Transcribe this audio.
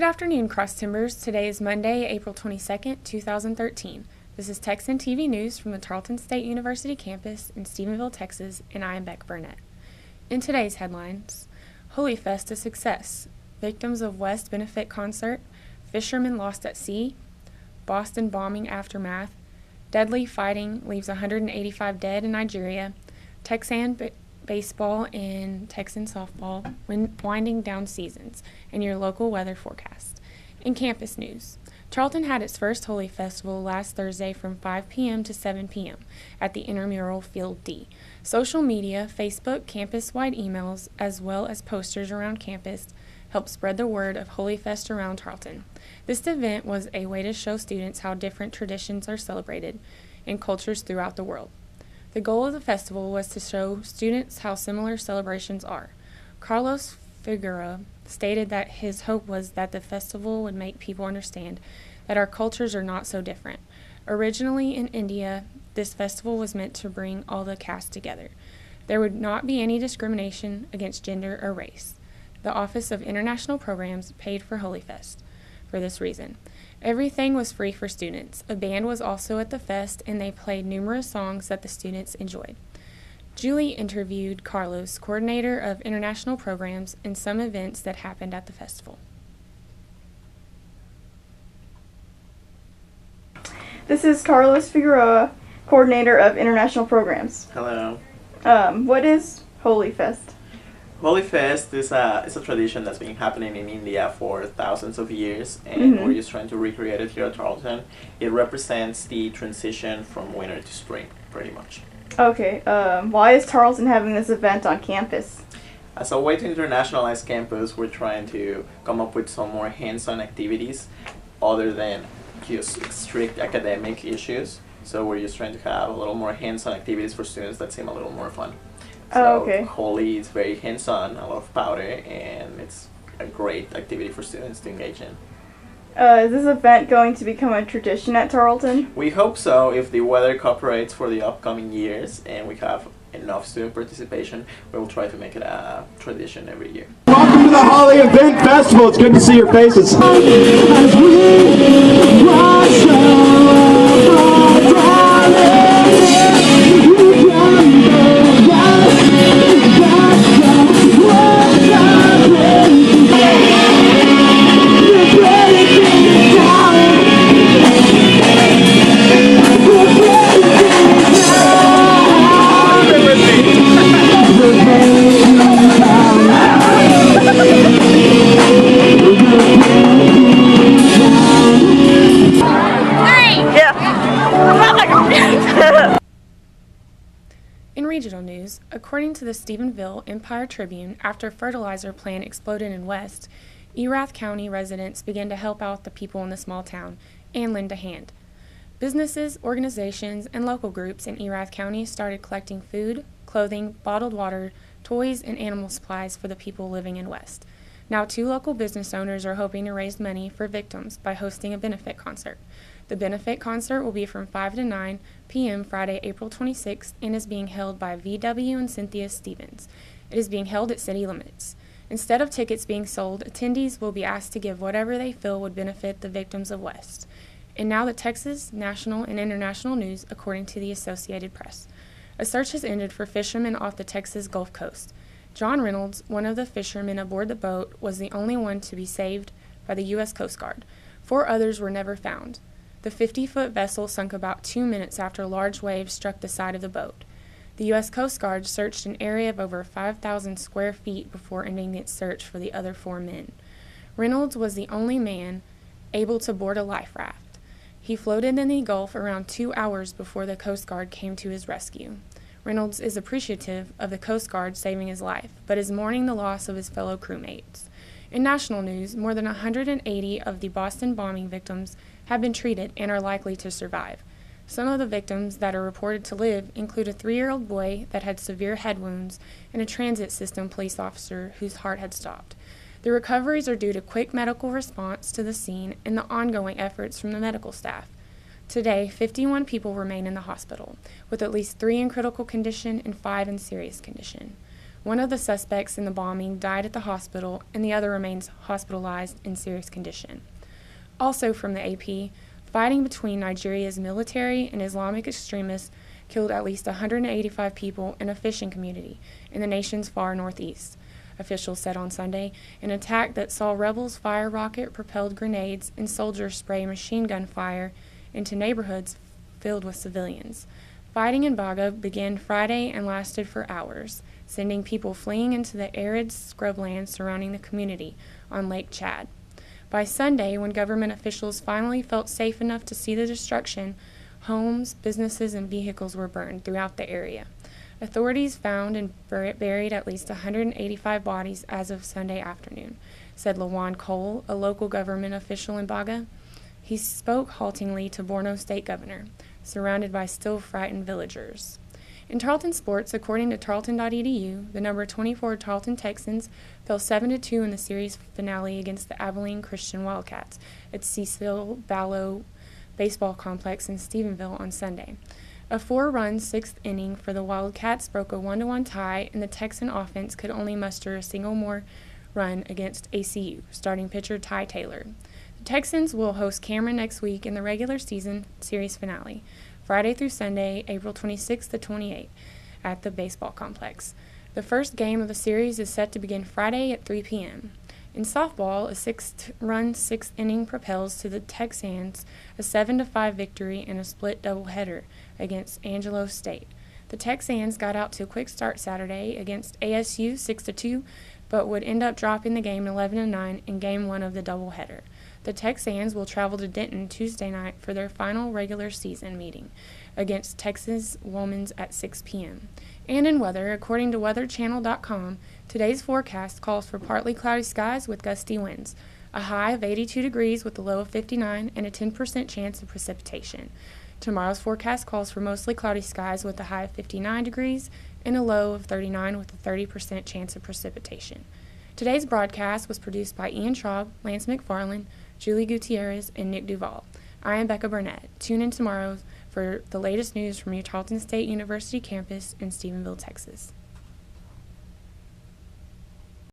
afternoon, Cross Timbers. Today is Monday, April 22nd, 2013. This is Texan TV news from the Tarleton State University campus in Stephenville, Texas, and I am Becca Burnett. In today's headlines, Holy Fest a success, victims of West benefit concert, fishermen lost at sea, Boston bombing aftermath, deadly fighting leaves 185 dead in Nigeria, Texan baseball and Texan softball winding down seasons, and your local weather forecast. In campus news, Tarleton had its first Holy Festival last Thursday from 5 p.m. to 7 p.m. at the Intramural Field D. Social media, Facebook, campus-wide emails, as well as posters around campus helped spread the word of Holy Fest around Tarleton. This event was a way to show students how different traditions are celebrated in cultures throughout the world. The goal of the festival was to show students how similar celebrations are. Carlos Figueroa stated that his hope was that the festival would make people understand that our cultures are not so different. Originally in India, this festival was meant to bring all the castes together. There would not be any discrimination against gender or race. The Office of International Programs paid for Holy Fest for this reason. Everything was free for students. A band was also at the fest, and they played numerous songs that the students enjoyed. Julie interviewed Carlos, coordinator of international programs, and some events that happened at the festival. This is Carlos Figueroa, coordinator of international programs. Hello. What is Holy Fest? Holy Fest is a tradition that's been happening in India for thousands of years, and we're just trying to recreate it here at Tarleton. It represents the transition from winter to spring, pretty much. Okay, why is Tarleton having this event on campus? As a way to internationalize campus, we're trying to come up with some more hands-on activities other than just strict academic issues. So we're just trying to have a little more hands-on activities for students that seem a little more fun. So okay. Holy is very hands-on, a lot of powder, and it's a great activity for students to engage in. Is this event going to become a tradition at Tarleton? We hope so. If the weather cooperates for the upcoming years and we have enough student participation, we will try to make it a tradition every year. Welcome to the Holy Event Festival. It's good to see your faces. In regional news, according to the Stephenville Empire-Tribune, after fertilizer plant exploded in West, Erath County residents began to help out the people in the small town and lend a hand. Businesses, organizations, and local groups in Erath County started collecting food, clothing, bottled water, toys, and animal supplies for the people living in West. Now 2 local business owners are hoping to raise money for victims by hosting a benefit concert. The benefit concert will be from 5 to 9 p.m. Friday, April 26th, and is being held by VW and Cynthia Stevens. It is being held at city limits. Instead of tickets being sold, attendees will be asked to give whatever they feel would benefit the victims of West. And now the Texas, national, and international news, according to the Associated Press. A search has ended for fishermen off the Texas Gulf Coast. John Reynolds, one of the fishermen aboard the boat, was the only one to be saved by the U.S. Coast Guard. 4 others were never found. The 50-foot vessel sunk about 2 minutes after large waves struck the side of the boat. The U.S. Coast Guard searched an area of over 5,000 square feet before ending its search for the other 4 men. Reynolds was the only man able to board a life raft. He floated in the Gulf around 2 hours before the Coast Guard came to his rescue. Reynolds is appreciative of the Coast Guard saving his life, but is mourning the loss of his fellow crewmates. In national news, more than 180 of the Boston bombing victims have been treated and are likely to survive. Some of the victims that are reported to live include a 3-year-old boy that had severe head wounds and a transit system police officer whose heart had stopped. The recoveries are due to quick medical response to the scene and the ongoing efforts from the medical staff. Today, 51 people remain in the hospital, with at least 3 in critical condition and 5 in serious condition. One of the suspects in the bombing died at the hospital, and the other remains hospitalized in serious condition. Also from the AP, fighting between Nigeria's military and Islamic extremists killed at least 185 people in a fishing community in the nation's far northeast, officials said on Sunday, an attack that saw rebels fire rocket-propelled grenades and soldiers spray machine gun fire into neighborhoods filled with civilians. Fighting in Baga began Friday and lasted for hours, sending people fleeing into the arid scrublands surrounding the community on Lake Chad. By Sunday, when government officials finally felt safe enough to see the destruction, homes, businesses, and vehicles were burned throughout the area. Authorities found and buried at least 185 bodies as of Sunday afternoon, said Lawan Cole, a local government official in Baga. He spoke haltingly to Borno State Governor, surrounded by still frightened villagers. In Tarleton sports, according to tarleton.edu, the number 24 Tarleton Texans fell 7-2 in the series finale against the Abilene Christian Wildcats at Cecil Ballo Baseball Complex in Stephenville on Sunday. A 4-run sixth inning for the Wildcats broke a 1-1 tie, and the Texan offense could only muster a single more run against ACU starting pitcher Ty Taylor. The Texans will host Cameron next week in the regular season series finale, Friday through Sunday, April 26th to 28th, at the baseball complex. The first game of the series is set to begin Friday at 3 p.m. In softball, a 6-run sixth inning propels to the Texans a 7-5 victory in a split doubleheader against Angelo State. The Texans got out to a quick start Saturday against ASU 6-2, but would end up dropping the game 11-9 in Game 1 of the doubleheader. The Texans will travel to Denton Tuesday night for their final regular season meeting against Texas Women's at 6 p.m. And in weather, according to weatherchannel.com, today's forecast calls for partly cloudy skies with gusty winds, a high of 82 degrees with a low of 59, and a 10% chance of precipitation. Tomorrow's forecast calls for mostly cloudy skies with a high of 59 degrees and a low of 39 with a 30% chance of precipitation. Today's broadcast was produced by Ian Traub, Lance McFarland, Julie Gutierrez, and Nick Duval. I am Becca Burnett. Tune in tomorrow for the latest news from your Tarleton State University campus in Stephenville, Texas.